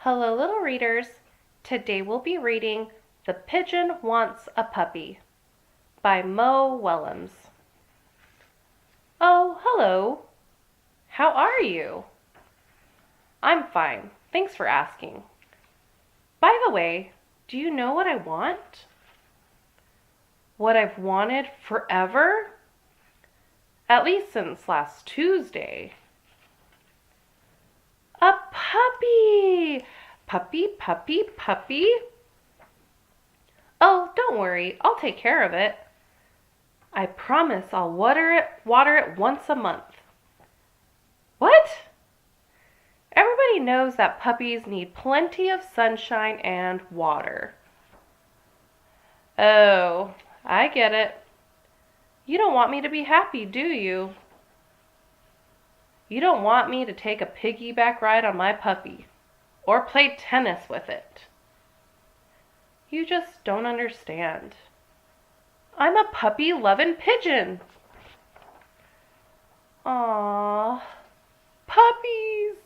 Hello, little readers. Today we'll be reading The Pigeon Wants a Puppy by Willems. Oh, hello. How are you? I'm fine. Thanks for asking. By the way, do you know what I want? What I've wanted forever? At least since last Tuesday. A puppy! Puppy, puppy, puppy. Oh, don't worry. I'll take care of it. I promise I'll water it once a month. What? Everybody knows that puppies need plenty of sunshine and water. Oh, I get it. You don't want me to be happy, do you? You don't want me to take a piggyback ride on my puppy, or play tennis with it. You just don't understand. I'm a puppy-lovin' pigeon. Aww, puppies.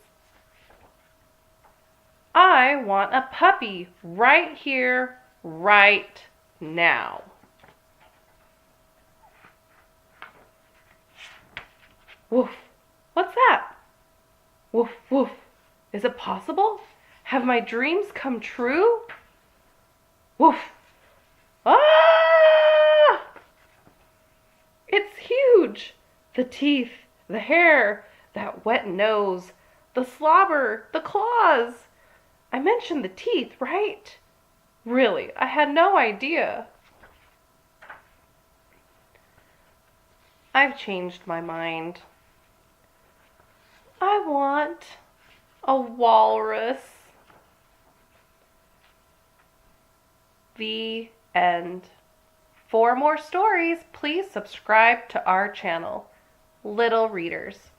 I want a puppy right here, right now. Woof. What's that? Woof, woof. Is it possible? Have my dreams come true? Woof. Ah! It's huge. The teeth, the hair, that wet nose, the slobber, the claws. I mentioned the teeth, right? Really, I had no idea. I've changed my mind. I want a walrus. The end. For more stories, please subscribe to our channel, Little Readers.